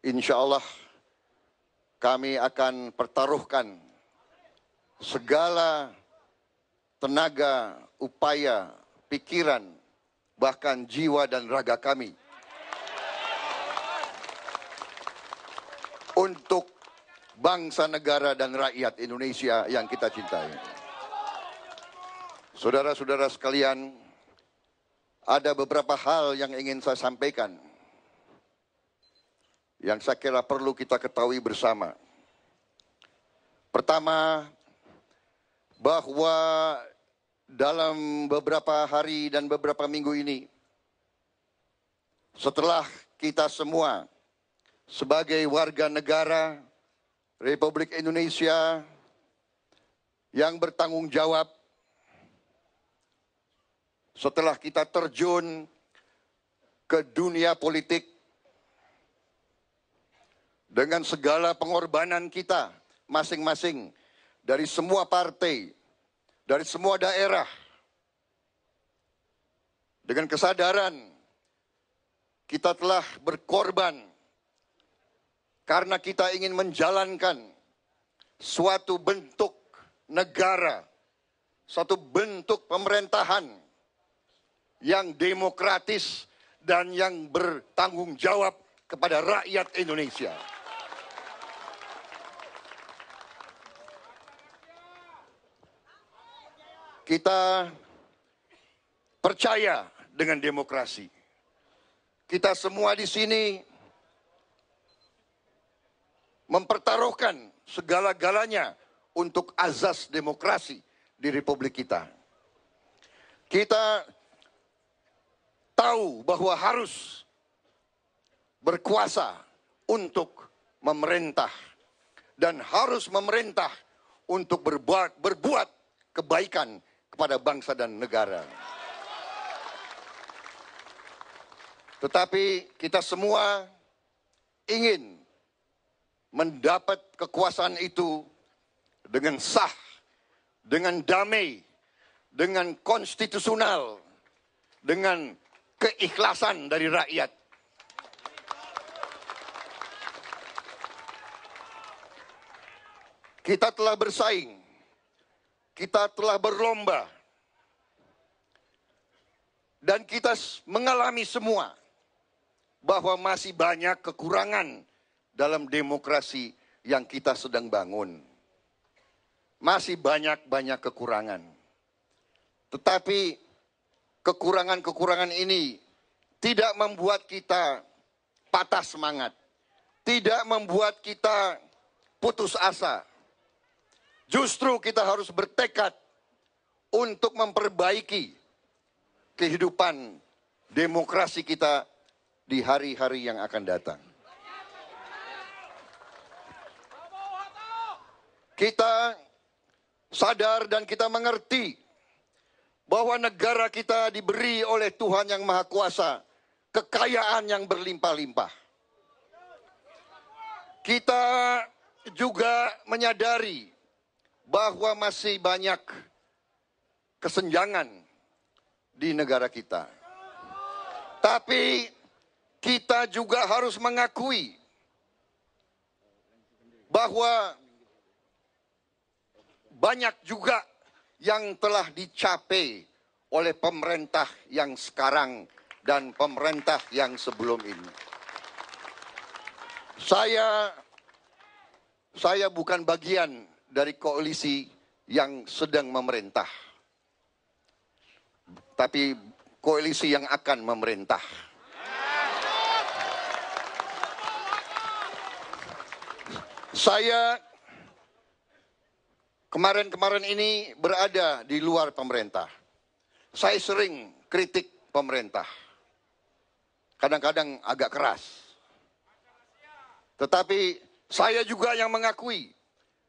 insya Allah kami akan pertaruhkan segala tenaga, upaya, pikiran, bahkan jiwa dan raga kami untuk bangsa, negara, dan rakyat Indonesia yang kita cintai. Saudara-saudara sekalian, ada beberapa hal yang ingin saya sampaikan yang saya kira perlu kita ketahui bersama. Pertama, bahwa dalam beberapa hari dan beberapa minggu ini, setelah kita semua sebagai warga negara Republik Indonesia yang bertanggung jawab, setelah kita terjun ke dunia politik dengan segala pengorbanan kita masing-masing dari semua partai, dari semua daerah, dengan kesadaran kita telah berkorban karena kita ingin menjalankan suatu bentuk negara, suatu bentuk pemerintahan yang demokratis dan yang bertanggung jawab kepada rakyat Indonesia. Kita percaya dengan demokrasi. Kita semua di sini mempertaruhkan segala-galanya untuk azas demokrasi di Republik kita. Kita tahu bahwa harus berkuasa untuk memerintah dan harus memerintah untuk berbuat kebaikan kepada bangsa dan negara. Tetapi kita semua ingin mendapat kekuasaan itu dengan sah, dengan damai, dengan konstitusional, dengan keikhlasan dari rakyat. Kita telah bersaing, kita telah berlomba, dan kita mengalami semua bahwa masih banyak kekurangan dalam demokrasi yang kita sedang bangun. Masih banyak kekurangan. Tetapi kekurangan-kekurangan ini tidak membuat kita patah semangat, tidak membuat kita putus asa. Justru kita harus bertekad untuk memperbaiki kehidupan demokrasi kita di hari-hari yang akan datang. Kita sadar dan kita mengerti bahwa negara kita diberi oleh Tuhan Yang Maha Kuasa kekayaan yang berlimpah-limpah. Kita juga menyadari bahwa masih banyak kesenjangan di negara kita. Tapi kita juga harus mengakui bahwa banyak juga yang telah dicapai oleh pemerintah yang sekarang dan pemerintah yang sebelum ini. Saya bukan bagian dari koalisi yang sedang memerintah, tapi koalisi yang akan memerintah. Saya kemarin-kemarin ini berada di luar pemerintah. Saya sering kritik pemerintah. Kadang-kadang agak keras. Tetapi saya juga yang mengakui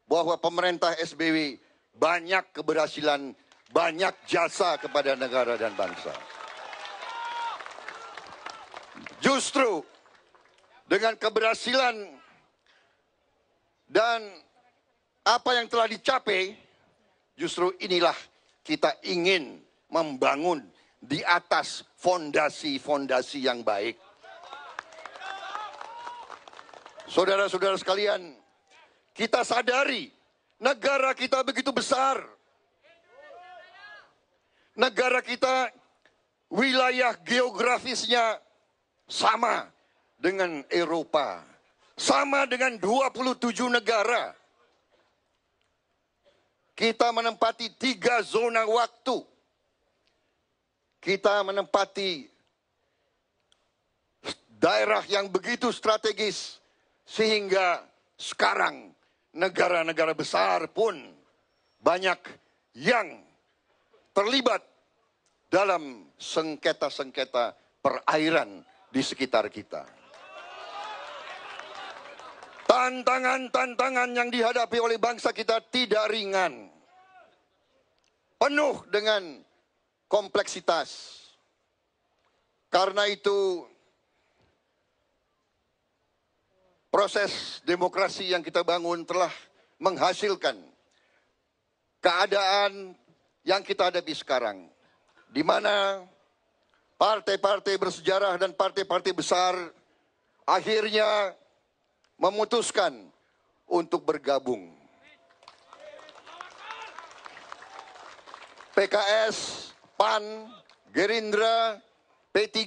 bahwa pemerintah SBY banyak keberhasilan, banyak jasa kepada negara dan bangsa. Justru dengan keberhasilan dan apa yang telah dicapai, justru inilah kita ingin membangun di atas fondasi-fondasi yang baik. Saudara-saudara sekalian, kita sadari negara kita begitu besar. Negara kita wilayah geografisnya sama dengan Eropa, sama dengan 27 negara. Kita menempati 3 zona waktu. Kita menempati daerah yang begitu strategis sehingga sekarang negara-negara besar pun banyak yang terlibat dalam sengketa-sengketa perairan di sekitar kita. Tantangan-tantangan yang dihadapi oleh bangsa kita tidak ringan. Penuh dengan kompleksitas. Karena itu, proses demokrasi yang kita bangun telah menghasilkan keadaan yang kita hadapi sekarang, di mana partai-partai bersejarah dan partai-partai besar akhirnya memutuskan untuk bergabung. PKS, PAN, Gerindra, P3,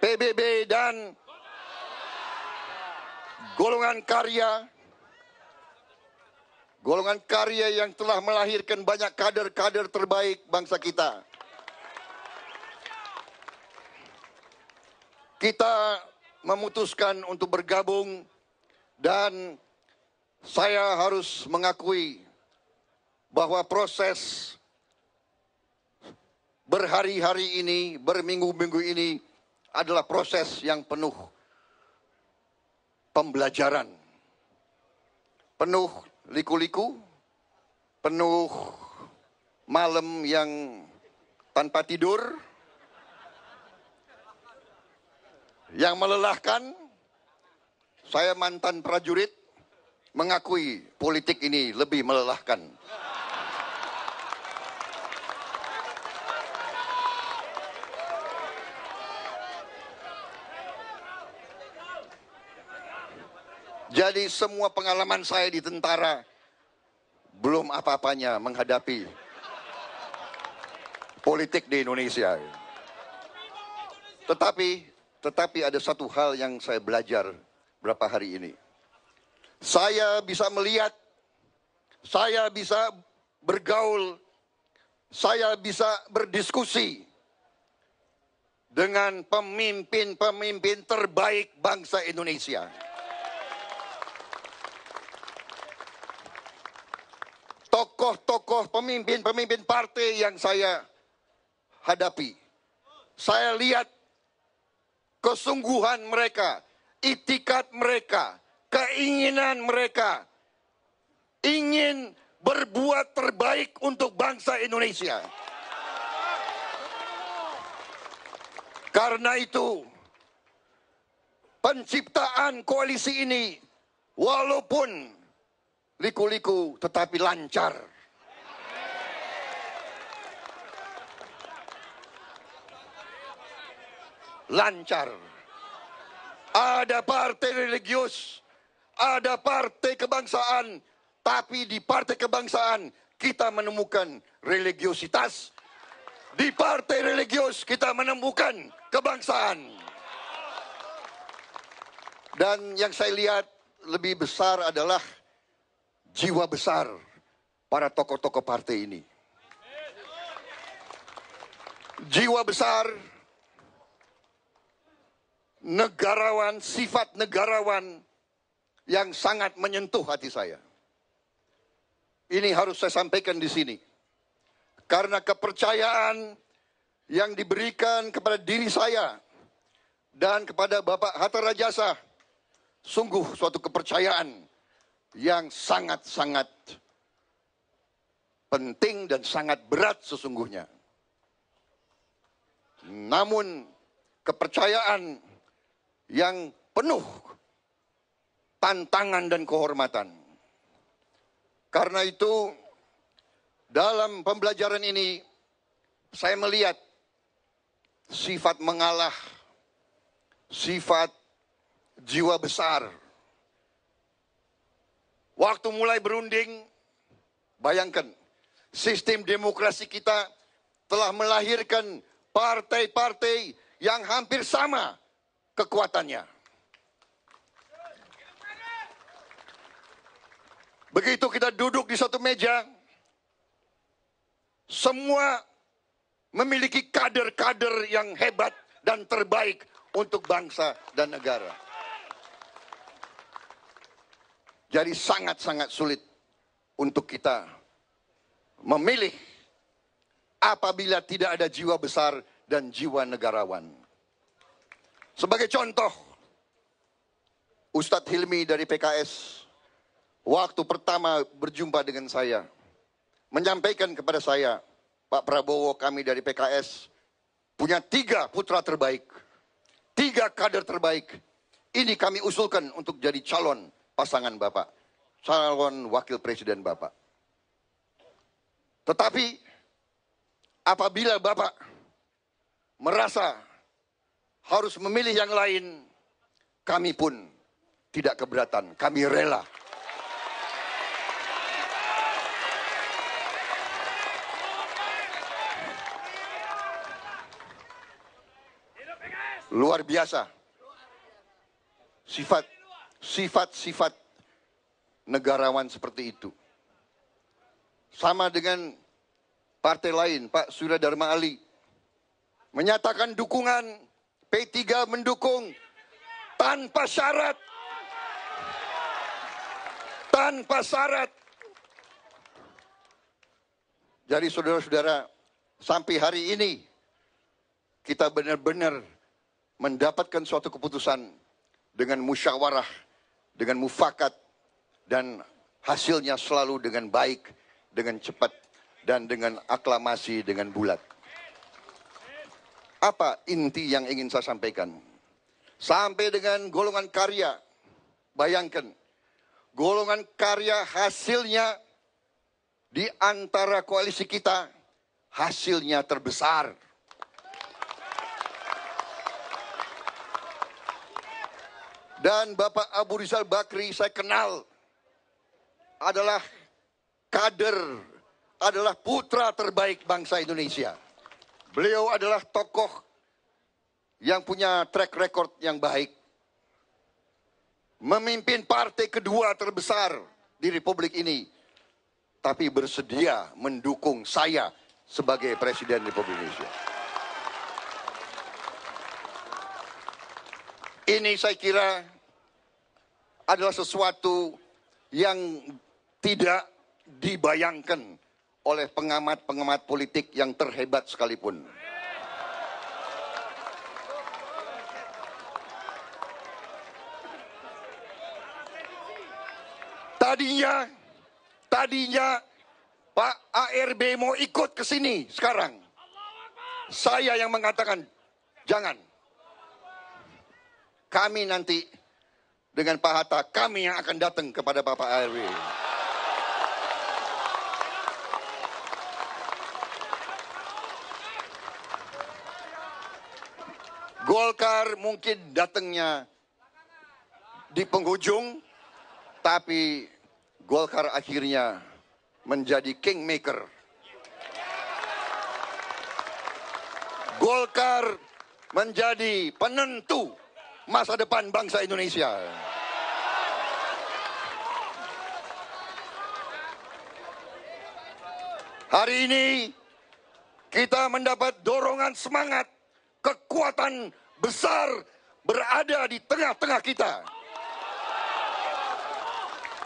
PBB, dan golongan karya yang telah melahirkan banyak kader-kader terbaik bangsa kita. Kita memutuskan untuk bergabung dan saya harus mengakui bahwa proses berhari-hari ini, berminggu-minggu ini adalah proses yang penuh pembelajaran, penuh liku-liku, penuh malam yang tanpa tidur, yang melelahkan. Saya mantan prajurit, mengakui politik ini lebih melelahkan. Jadi semua pengalaman saya di tentara belum apa-apanya menghadapi politik di Indonesia. Tetapi ada satu hal yang saya belajar beberapa hari ini. Saya bisa melihat, saya bisa bergaul, saya bisa berdiskusi dengan pemimpin-pemimpin terbaik bangsa Indonesia. Tokoh-tokoh, pemimpin-pemimpin partai yang saya hadapi. Saya lihat kesungguhan mereka, itikad mereka, keinginan mereka, ingin berbuat terbaik untuk bangsa Indonesia. Karena itu, penciptaan koalisi ini, walaupun liku-liku tetapi lancar. Lancar. Ada partai religius, ada partai kebangsaan, tapi di partai kebangsaan kita menemukan religiositas. Di partai religius kita menemukan kebangsaan. Dan yang saya lihat lebih besar adalah jiwa besar para tokoh-tokoh partai ini. Jiwa besar, negarawan, sifat negarawan yang sangat menyentuh hati saya. Ini harus saya sampaikan di sini. Karena kepercayaan yang diberikan kepada diri saya dan kepada Bapak Hatta Rajasa, sungguh suatu kepercayaan yang sangat-sangat penting dan sangat berat sesungguhnya. Namun kepercayaan yang penuh tantangan dan kehormatan. Karena itu dalam pembelajaran ini saya melihat sifat mengalah, sifat jiwa besar. Waktu mulai berunding, bayangkan, sistem demokrasi kita telah melahirkan partai-partai yang hampir sama kekuatannya. Begitu kita duduk di satu meja, semua memiliki kader-kader yang hebat dan terbaik untuk bangsa dan negara. Jadi sangat-sangat sulit untuk kita memilih apabila tidak ada jiwa besar dan jiwa negarawan. Sebagai contoh, Ustadz Hilmi dari PKS waktu pertama berjumpa dengan saya, menyampaikan kepada saya, Pak Prabowo, kami dari PKS punya 3 putra terbaik, 3 kader terbaik. Ini kami usulkan untuk jadi calon pasangan Bapak, calon wakil presiden Bapak. Tetapi apabila Bapak merasa harus memilih yang lain, kami pun tidak keberatan, kami rela. Luar biasa. Sifat-sifat negarawan seperti itu. Sama dengan partai lain, Pak Surya Dharma Ali menyatakan dukungan, P3 mendukung tanpa syarat. Tanpa syarat. Jadi saudara-saudara, sampai hari ini kita benar-benar mendapatkan suatu keputusan dengan musyawarah, dengan mufakat, dan hasilnya selalu dengan baik, dengan cepat, dan dengan aklamasi, dengan bulat. Apa inti yang ingin saya sampaikan? Sampai dengan golongan karya, bayangkan, golongan karya hasilnya di antara koalisi kita, hasilnya terbesar. Dan Bapak Abu Rizal Bakri saya kenal adalah kader, adalah putra terbaik bangsa Indonesia. Beliau adalah tokoh yang punya track record yang baik. Memimpin partai kedua terbesar di Republik ini. Tapi bersedia mendukung saya sebagai Presiden Republik Indonesia. Ini saya kira adalah sesuatu yang tidak dibayangkan oleh pengamat-pengamat politik yang terhebat sekalipun. Tadinya Pak ARB mau ikut ke sini sekarang. Saya yang mengatakan, jangan. Kami nanti dengan Pak Hatta, kami yang akan datang kepada Bapak ARB. Golkar mungkin datangnya di penghujung, tapi Golkar akhirnya menjadi kingmaker. Golkar menjadi penentu masa depan bangsa Indonesia. Hari ini kita mendapat dorongan semangat, kekuatan besar berada di tengah-tengah kita.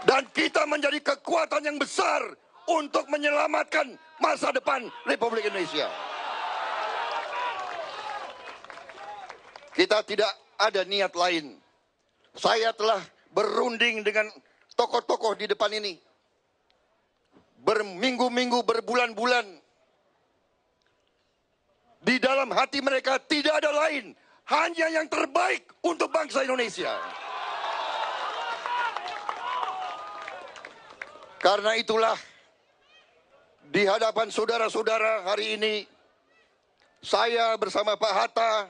Dan kita menjadi kekuatan yang besar untuk menyelamatkan masa depan Republik Indonesia. Kita tidak ada niat lain. Saya telah berunding dengan tokoh-tokoh di depan ini. Berminggu-minggu, berbulan-bulan. Di dalam hati mereka tidak ada lain. Hanya yang terbaik untuk bangsa Indonesia. Karena itulah, di hadapan saudara-saudara hari ini, saya bersama Pak Hatta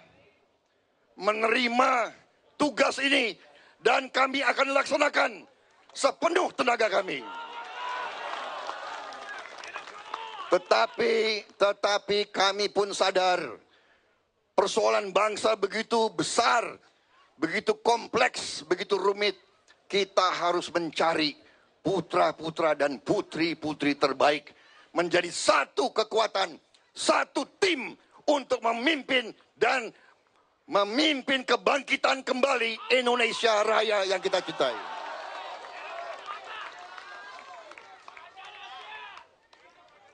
menerima tugas ini dan kami akan laksanakan sepenuh tenaga kami. Tetapi kami pun sadar persoalan bangsa begitu besar, begitu kompleks, begitu rumit. Kita harus mencari putra-putra dan putri-putri terbaik menjadi satu kekuatan, satu tim untuk memimpin dan memimpin kebangkitan kembali Indonesia Raya yang kita cintai.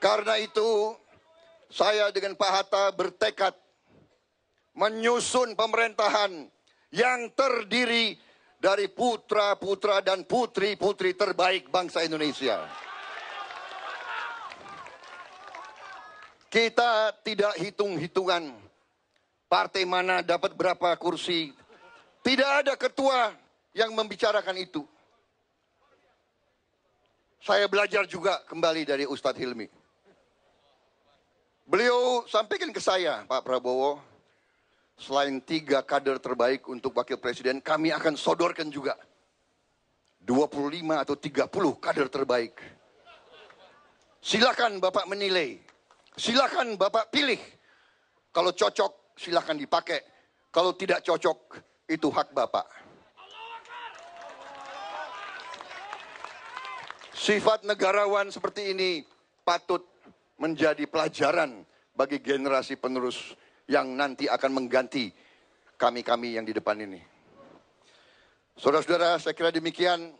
Karena itu, saya dengan Pak Hatta bertekad menyusun pemerintahan yang terdiri dari putra-putra dan putri-putri terbaik bangsa Indonesia. Kita tidak hitung-hitungan partai mana dapat berapa kursi. Tidak ada ketua yang membicarakan itu. Saya belajar juga kembali dari Ustadz Hilmi. Beliau sampaikan ke saya, Pak Prabowo, selain 3 kader terbaik untuk wakil presiden, kami akan sodorkan juga 25 atau 30 kader terbaik. Silakan Bapak menilai, silakan Bapak pilih. Kalau cocok, silakan dipakai. Kalau tidak cocok, itu hak Bapak. Sifat negarawan seperti ini patut menjadi pelajaran bagi generasi penerus yang nanti akan mengganti kami-kami yang di depan ini. Saudara-saudara, saya kira demikian.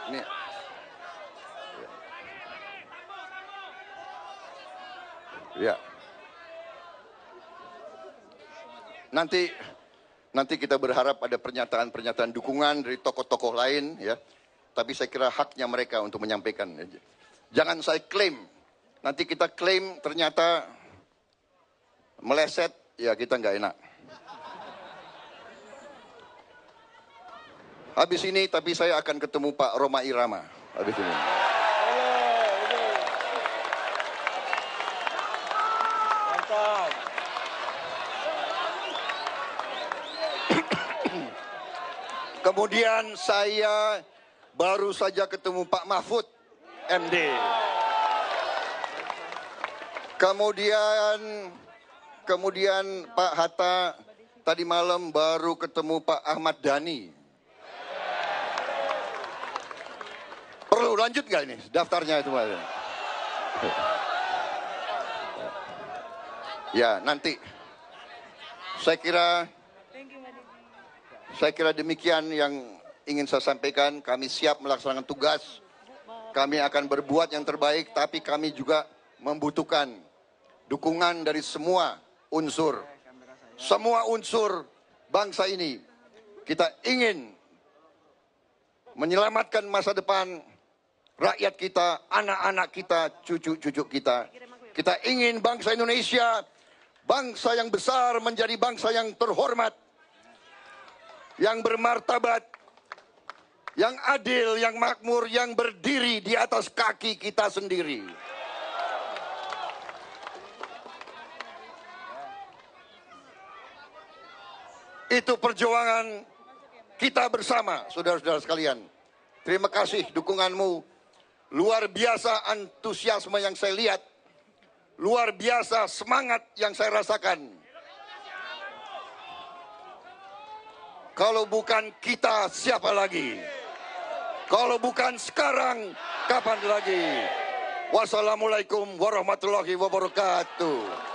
Ini. Ya. Nanti kita berharap ada pernyataan-pernyataan dukungan dari tokoh-tokoh lain, ya. Tapi saya kira haknya mereka untuk menyampaikan. Jangan saya klaim. Nanti kita klaim ternyata meleset, ya kita nggak enak. Habis ini, tapi saya akan ketemu Pak Rhoma Irama. Habis ini. Kemudian saya baru saja ketemu Pak Mahfud MD. Kemudian Pak Hatta tadi malam baru ketemu Pak Ahmad Dhani. Perlu lanjut nggak ini daftarnya itu Pak? Ya, nanti saya kira demikian yang ingin saya sampaikan. Kami siap melaksanakan tugas. Kami akan berbuat yang terbaik, tapi kami juga membutuhkan dukungan dari semua unsur. Semua unsur bangsa ini. Kita ingin menyelamatkan masa depan rakyat kita, anak-anak kita, cucu-cucu kita. Kita ingin bangsa Indonesia, bangsa yang besar menjadi bangsa yang terhormat, yang bermartabat, yang adil, yang makmur, yang berdiri di atas kaki kita sendiri. Itu perjuangan kita bersama, saudara-saudara sekalian. Terima kasih dukunganmu. Luar biasa antusiasme yang saya lihat. Luar biasa semangat yang saya rasakan. Kalau bukan kita, siapa lagi? Kalau bukan sekarang, kapan lagi? Wassalamualaikum warahmatullahi wabarakatuh.